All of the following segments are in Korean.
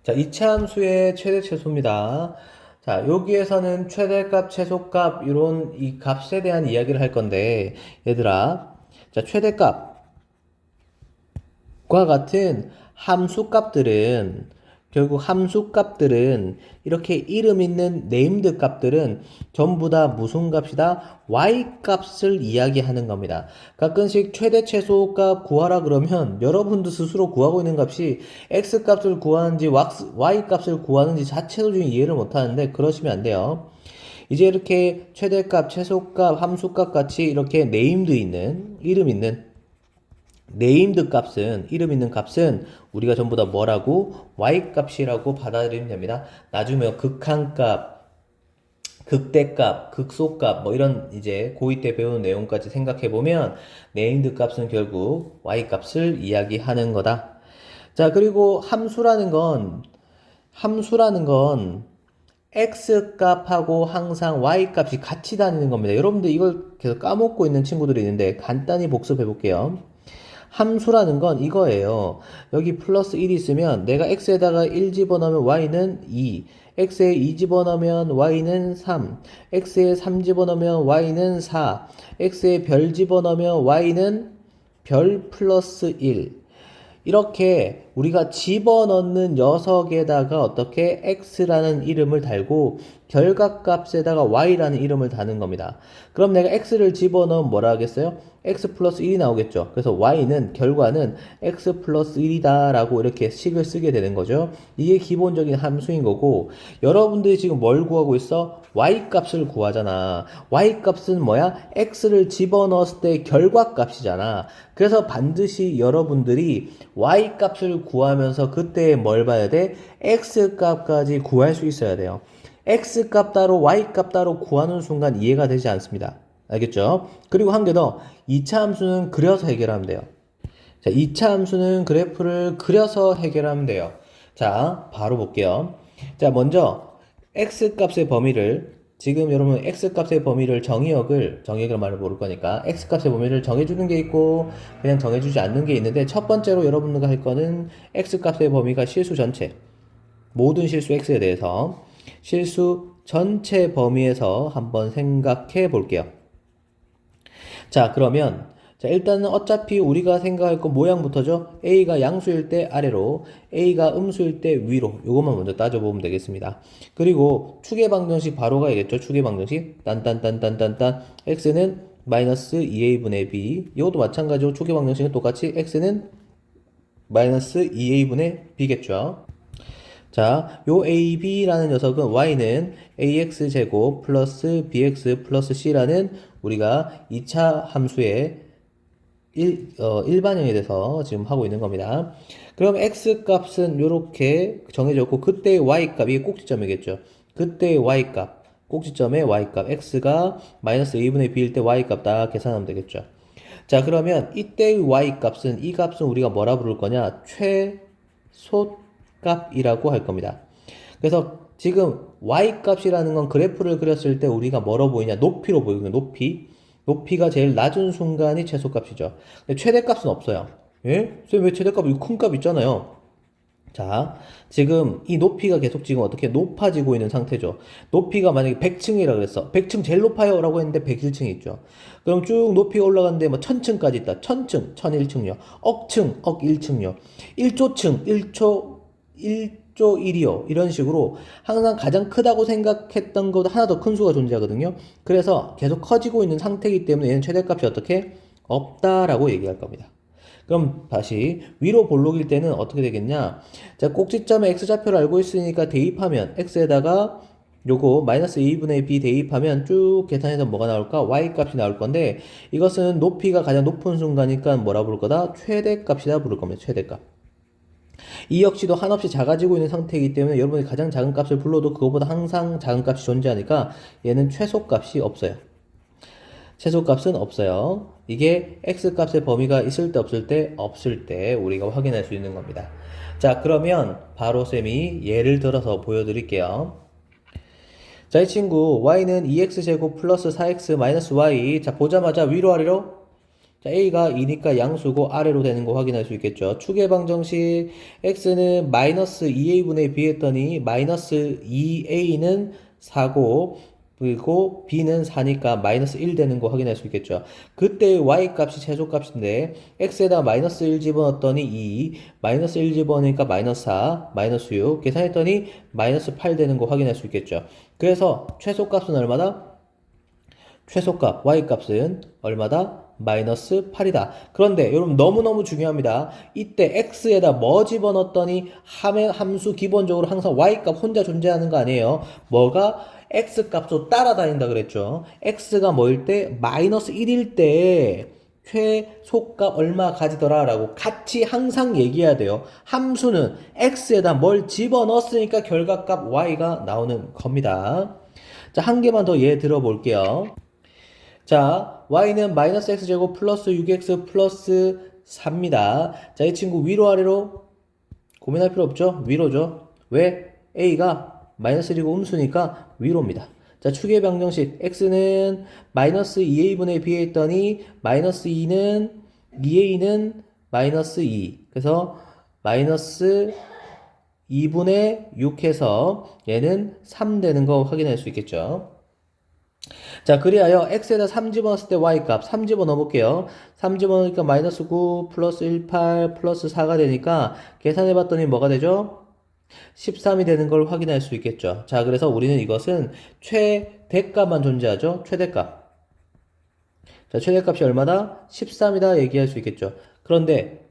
자, 이차함수의 최대 최소입니다. 자, 여기에서는 최대값, 최소값, 이런 이 값에 대한 이야기를 할 건데, 얘들아, 자, 최대값과 같은 함수값들은, 결국 함수값들은, 이렇게 이름 있는 네임드 값들은 전부 다 무슨 값이다? y값을 이야기하는 겁니다. 가끔씩 최대 최소값 구하라 그러면 여러분도 스스로 구하고 있는 값이 x값을 구하는지 y값을 구하는지 자체도 지금 이해를 못하는데 그러시면 안 돼요. 이제 이렇게 최대값, 최소값, 함수값 같이 이렇게 네임드 있는, 이름 있는 네임드 값은, 이름 있는 값은 우리가 전부 다 뭐라고? y값이라고 받아들이면 됩니다. 나중에 극한값, 극대값, 극소값, 뭐 이런 이제 고2 때 배우는 내용까지 생각해보면 네임드 값은 결국 y값을 이야기하는 거다. 자, 그리고 함수라는 건 x 값하고 항상 y 값이 같이 다니는 겁니다. 여러분들 이걸 계속 까먹고 있는 친구들이 있는데 간단히 복습해 볼게요. 함수라는 건 이거예요. 여기 플러스 1이 있으면 내가 x에다가 1 집어넣으면 y는 2, x에 2 집어넣으면 y는 3, x에 3 집어넣으면 y는 4, x에 별 집어넣으면 y는 별 플러스 1. 이렇게 우리가 집어넣는 녀석에다가 어떻게 x라는 이름을 달고 결과값에다가 y라는 이름을 다는 겁니다. 그럼 내가 x를 집어넣으면 뭐라 하겠어요? x 플러스 1이 나오겠죠. 그래서 y는 결과는 x 플러스 1이다 라고 이렇게 식을 쓰게 되는 거죠. 이게 기본적인 함수인 거고, 여러분들이 지금 뭘 구하고 있어? y값을 구하잖아. y값은 뭐야? x를 집어넣었을 때 결과값이잖아. 그래서 반드시 여러분들이 y값을 구하면서 그때 뭘 봐야 돼? x값까지 구할 수 있어야 돼요. x값 따로 y값 따로 구하는 순간 이해가 되지 않습니다. 알겠죠? 그리고 한 개 더, 2차 함수는 그려서 해결하면 돼요. 자, 2차 함수는 그래프를 그려서 해결하면 돼요. 자, 바로 볼게요. 자, 먼저 x값의 범위를, 지금 여러분 x값의 범위를 정의역을 말을 모를 거니까 x값의 범위를 정해주는 게 있고 그냥 정해주지 않는 게 있는데, 첫 번째로 여러분들과 할 거는 x값의 범위가 실수 전체, 모든 실수 x에 대해서 실수 전체 범위에서 한번 생각해 볼게요. 자, 그러면 자, 일단은 어차피 우리가 생각할 건 모양부터죠. a가 양수일 때 아래로, a가 음수일 때 위로. 요것만 먼저 따져보면 되겠습니다. 그리고 축의 방정식 바로 가야겠죠. 축의 방정식 딴딴딴딴딴딴 x는 마이너스 2a분의 b. 이것도 마찬가지로 축의 방정식은 똑같이 x는 마이너스 2a분의 b겠죠. 자, 요 AB라는 녀석은 y는 ax제곱 플러스 bx 플러스 c라는 우리가 2차 함수의 일반형이 돼서 지금 하고 있는 겁니다. 그럼 x값은 요렇게 정해졌고, 그때의 y값, 이게 꼭지점이겠죠. 그때의 y값, 꼭지점의 y값, x가 마이너스 a분의 b일 때 y값 다 계산하면 되겠죠. 자, 그러면 이때의 y값은, 이 값은 우리가 뭐라 부를 거냐? 최소값이라고 할 겁니다. 그래서 지금 y값이라는 건 그래프를 그렸을 때 우리가 뭐로 보이냐? 높이로 보이거든요. 높이가 제일 낮은 순간이 최소값이죠. 근데 최대값은 없어요. 예? 선생님 왜 최대값, 이 큰 값 있잖아요. 자, 지금 이 높이가 계속 지금 어떻게 높아지고 있는 상태죠. 높이가 만약에 100층이라 그랬어. 100층 제일 높아요 라고 했는데 101층이 있죠. 그럼 쭉 높이가 올라가는데 뭐 1000층까지 있다. 1000층, 1001층요. 억층, 억 1층요. 1조층, 1조 1이요. 이런 식으로 항상 가장 크다고 생각했던 것보다 하나 더 큰 수가 존재하거든요. 그래서 계속 커지고 있는 상태이기 때문에 얘는 최대값이 어떻게? 없다라고 얘기할 겁니다. 그럼 다시 위로 볼록일 때는 어떻게 되겠냐? 자, 꼭지점에 x좌표를 알고 있으니까 대입하면 x에다가 요거 마이너스 2분의 b 대입하면 쭉 계산해서 뭐가 나올까? y값이 나올 건데, 이것은 높이가 가장 높은 순간이니까 뭐라 부를 거다? 최대값이라 부를 겁니다. 최대값. 이 역시도 한없이 작아지고 있는 상태이기 때문에 여러분이 가장 작은 값을 불러도 그거보다 항상 작은 값이 존재하니까 얘는 최소값이 없어요. 최소값은 없어요. 이게 x값의 범위가 있을 때 없을 때 우리가 확인할 수 있는 겁니다. 자, 그러면 바로 쌤이 예를 들어서 보여드릴게요. 자, 이 친구 y는 2x제곱 플러스 4x 마이너스 y. 자, 보자마자 위로 아래로 자, A가 2니까 양수고 아래로 되는 거 확인할 수 있겠죠. 축의 방정식 X는 마이너스 2A분의 B 했더니 마이너스 2A는 4고 그리고 B는 4니까 마이너스 1 되는 거 확인할 수 있겠죠. 그때 Y값이 최소값인데 X에다 마이너스 1 집어넣었더니 2, 마이너스 1 집어넣으니까 마이너스 4, 마이너스 6 계산했더니 마이너스 8 되는 거 확인할 수 있겠죠. 그래서 최소값은 얼마다? 최소값 Y값은 얼마다? 마이너스 8이다. 그런데 여러분 너무너무 중요합니다. 이때 X에다 뭐 집어넣었더니 함수 기본적으로 항상 Y값 혼자 존재하는 거 아니에요. 뭐가? X값으로 따라다닌다 그랬죠. X가 뭐일 때? 마이너스 1일 때 최소값 얼마 가지더라 라고 같이 항상 얘기해야 돼요. 함수는 X에다 뭘 집어넣었으니까 결과값 Y가 나오는 겁니다. 자, 한 개만 더 예 들어볼게요. 자, y는 마이너스 x제곱 플러스 6x 플러스 4입니다. 자, 이 친구 위로 아래로 고민할 필요 없죠? 위로죠. 왜? a가 마이너스 1이고 음수니까 위로입니다. 자, 축의 방정식 x는 마이너스 2a분의 b에 있더니 마이너스 2a는 마이너스 2. 그래서 마이너스 2분의 6 해서 얘는 3 되는 거 확인할 수 있겠죠. 자, 그리하여 x에다 3 집어넣었을 때 y값 3 집어넣어볼게요. 3 집어넣으니까 마이너스 9 플러스 18 플러스 4가 되니까 계산해봤더니 뭐가 되죠? 13이 되는 걸 확인할 수 있겠죠. 자, 그래서 우리는 이것은 최대값만 존재하죠. 최대값. 자, 최대값이 얼마다? 13이다 얘기할 수 있겠죠. 그런데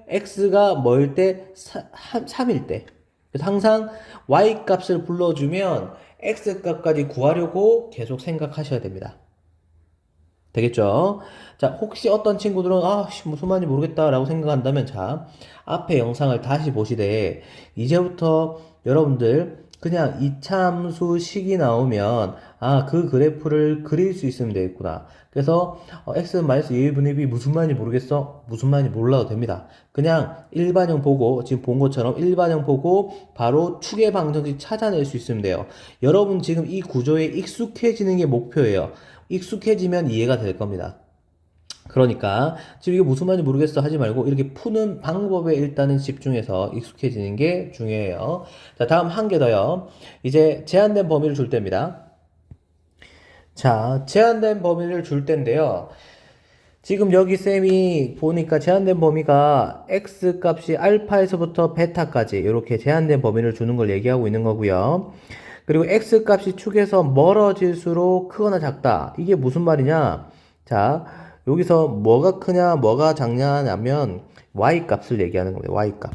x가 뭐일 때? 3일 때. 그래서 항상 y값을 불러주면 x값까지 구하려고 계속 생각하셔야 됩니다. 되겠죠? 자, 혹시 어떤 친구들은 무슨 말인지 모르겠다 라고 생각한다면 자, 앞에 영상을 다시 보시되 이제부터 여러분들 그냥 이차함수 식이 나오면 그 그래프를 그릴 수 있으면 되겠구나. 그래서 x-2분의 b 무슨 말인지 모르겠어? 무슨 말인지 몰라도 됩니다. 그냥 일반형 보고 지금 본 것처럼 일반형 보고 바로 축의 방정식 찾아낼 수 있으면 돼요. 여러분 지금 이 구조에 익숙해지는 게 목표예요. 익숙해지면 이해가 될 겁니다. 그러니까 지금 이게 무슨 말인지 모르겠어 하지 말고 이렇게 푸는 방법에 일단은 집중해서 익숙해지는 게 중요해요. 자, 다음 한 개 더요. 이제 제한된 범위를 줄 때입니다. 자, 제한된 범위를 줄 때인데요. 지금 여기 쌤이 보니까 제한된 범위가 x 값이 알파에서부터 베타까지 이렇게 제한된 범위를 주는 걸 얘기하고 있는 거고요. 그리고 x 값이 축에서 멀어질수록 크거나 작다. 이게 무슨 말이냐? 자, 여기서 뭐가 크냐, 뭐가 작냐면 y 값을 얘기하는 겁니다. y 값.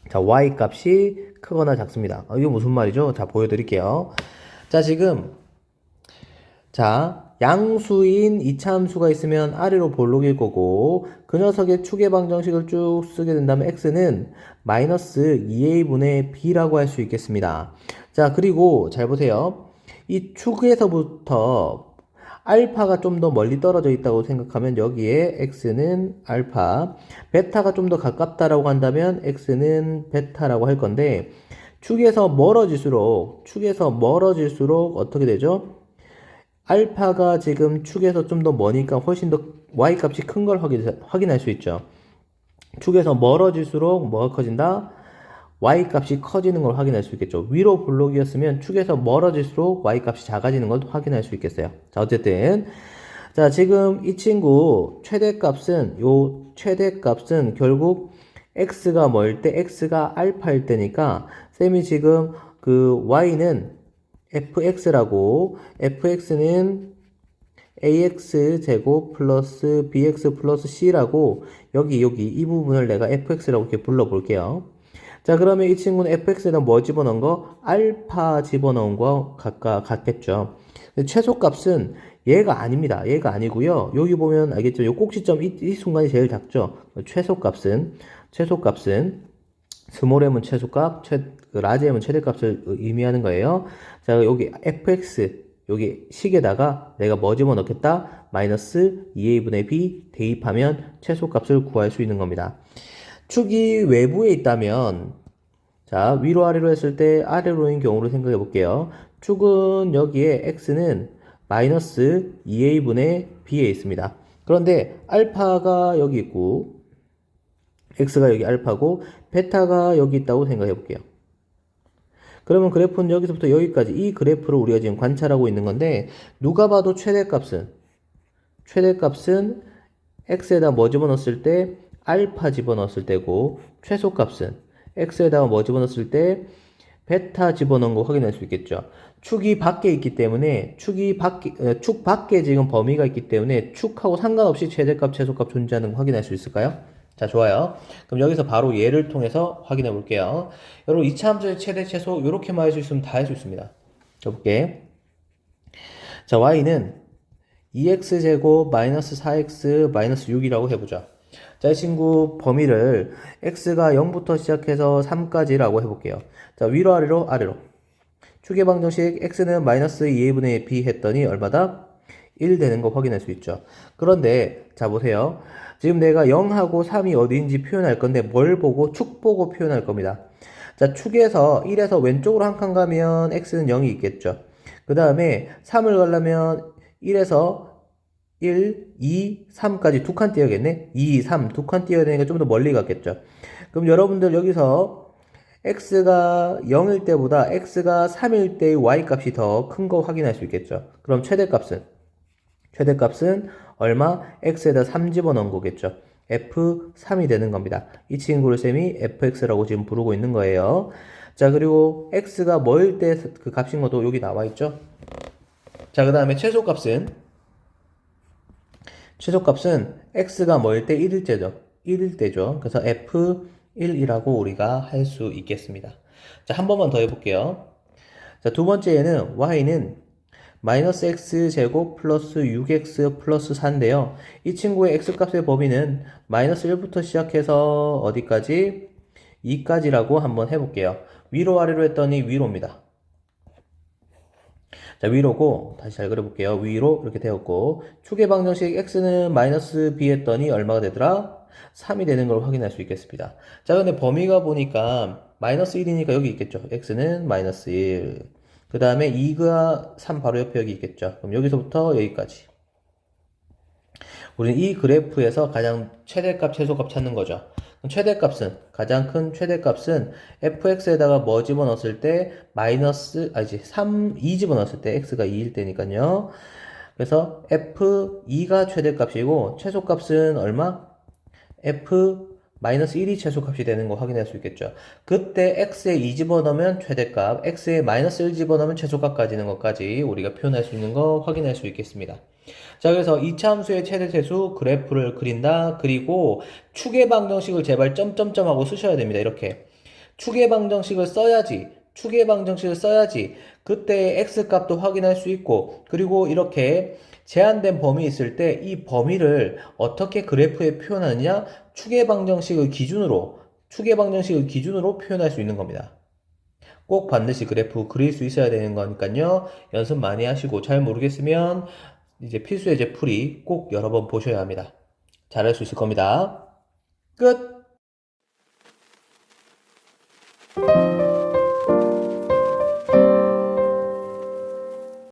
자, y 값이 크거나 작습니다. 이게 무슨 말이죠? 자, 보여드릴게요. 자, 지금 양수인 이차함수가 있으면 아래로 볼록일 거고 그 녀석의 축의 방정식을 쭉 쓰게 된다면 x는 마이너스 2a분의 b라고 할 수 있겠습니다. 자, 그리고 잘 보세요. 이 축에서부터 알파가 좀 더 멀리 떨어져 있다고 생각하면 여기에 x는 알파, 베타가 좀 더 가깝다라고 한다면 x는 베타라고 할 건데 축에서 멀어질수록 어떻게 되죠? 알파가 지금 축에서 좀 더 머니까 훨씬 더 y값이 큰 걸 확인할 수 있죠. 축에서 멀어질수록 뭐가 커진다? y값이 커지는 걸 확인할 수 있겠죠. 위로 블록이었으면 축에서 멀어질수록 y값이 작아지는 걸 확인할 수 있겠어요. 자, 어쨌든 자, 지금 이 친구 최대값은 결국 x가 뭐일 때 x가 알파일 때니까 쌤이 지금 그 y는 fx라고 fx는 ax 제곱 플러스 bx 플러스 c라고 여기 이 부분을 내가 fx라고 이렇게 불러볼게요. 자, 그러면 이 친구는 fx에다 뭐 집어넣은 거? 알파 집어넣은 거 같겠죠. 최소값은 얘가 아닙니다. 얘가 아니고요. 여기 보면 알겠죠? 요 꼭지점 이 순간이 제일 작죠. 최소값은 스몰 m은 최소값, 라지 m은 최대값을 의미하는 거예요. 자, 여기 fx 여기 식에다가 내가 뭐 집어넣겠다? 마이너스 2a분의 b 대입하면 최소값을 구할 수 있는 겁니다. 축이 외부에 있다면 자, 위로 아래로 했을 때 아래로인 경우를 생각해 볼게요. 축은 여기에 x는 마이너스 2a분의 b에 있습니다. 그런데 알파가 여기 있고 x가 여기 알파고 베타가 여기 있다고 생각해 볼게요. 그러면 그래프는 여기서부터 여기까지 이 그래프를 우리가 지금 관찰하고 있는 건데 누가 봐도 최대값은 x에다 뭐 집어넣었을 때 알파 집어넣었을 때고 최소값은 x에다가 뭐 집어넣었을 때 베타 집어넣은 거 확인할 수 있겠죠. 축이 밖에 있기 때문에 축 밖에 지금 범위가 있기 때문에 축하고 상관없이 최대값 최소값 존재하는 거 확인할 수 있을까요? 자, 좋아요. 그럼 여기서 바로 예를 통해서 확인해 볼게요. 여러분, 이차 함수의 최대 최소 이렇게만 할 수 있으면 다 할 수 있습니다. 해볼게. 자, y는 2x제곱 마이너스 4x 마이너스 6이라고 해보자. 자, 이 친구 범위를 x가 0부터 시작해서 3까지라고 해볼게요. 자, 위로 아래로 아래로. 축의 방정식 x는 마이너스 2a분의 b 했더니 얼마다? 1 되는 거 확인할 수 있죠. 그런데 자 보세요. 지금 내가 0하고 3이 어디인지 표현할 건데 뭘 보고? 축 보고 표현할 겁니다. 자, 축에서 1에서 왼쪽으로 한 칸 가면 x는 0이 있겠죠. 그 다음에 3을 가려면 1에서 1, 2, 3까지 두 칸 띄어야겠네. 2, 3 두 칸 띄어야 되니까 좀 더 멀리 갔겠죠. 그럼 여러분들 여기서 x가 0일 때보다 x가 3일 때의 y값이 더 큰 거 확인할 수 있겠죠. 그럼 최대값은 얼마? x에다 3 집어넣은 거겠죠. f3이 되는 겁니다. 이 친구를 쌤이 fx라고 지금 부르고 있는 거예요. 자, 그리고 x가 뭐일 때 그 값인 것도 여기 나와 있죠. 자, 그 다음에 최소값은 x가 뭐일 때 1일 때죠. 1일 때죠. 그래서 f1이라고 우리가 할 수 있겠습니다. 자, 한 번만 더 해볼게요. 자, 두 번째에는 y는 마이너스 x제곱 플러스 6x 플러스 4인데요. 이 친구의 x값의 범위는 마이너스 1부터 시작해서 어디까지? 2까지라고 한번 해볼게요. 위로 아래로 했더니 위로입니다. 자, 위로고 다시 잘 그려볼게요. 위로 이렇게 되었고 축의 방정식 x는 마이너스 b 했더니 얼마가 되더라? 3이 되는 걸 확인할 수 있겠습니다. 자, 근데 범위가 보니까 마이너스 1이니까 여기 있겠죠. x는 마이너스 1. 그 다음에 2가 3 바로 옆에 여기 있겠죠. 그럼 여기서부터 여기까지. 우리는 이 그래프에서 가장 최대값, 최소값 찾는 거죠. 가장 큰 최대값은 fx에다가 뭐 집어넣었을 때, 2 집어넣었을 때, x가 2일 때니까요. 그래서 f2가 최대값이고, 최소값은 얼마? f-1이 최소값이 되는 거 확인할 수 있겠죠. 그때 x에 2 집어넣으면 최대값, x에 마이너스 1 집어넣으면 최소값 까지는 것까지 우리가 표현할 수 있는 거 확인할 수 있겠습니다. 자, 그래서 이차 함수의 최대최수 그래프를 그린다. 그리고 축의 방정식을 제발 점점점 하고 쓰셔야 됩니다. 이렇게. 축의 방정식을 써야지. 그때 x값도 확인할 수 있고, 그리고 이렇게 제한된 범위 있을 때 이 범위를 어떻게 그래프에 표현하느냐? 축의 방정식을 기준으로 표현할 수 있는 겁니다. 꼭 반드시 그래프 그릴 수 있어야 되는 거니까요. 연습 많이 하시고 잘 모르겠으면 이제 필수 예제 풀이 꼭 여러 번 보셔야 합니다. 잘할 수 있을 겁니다. 끝!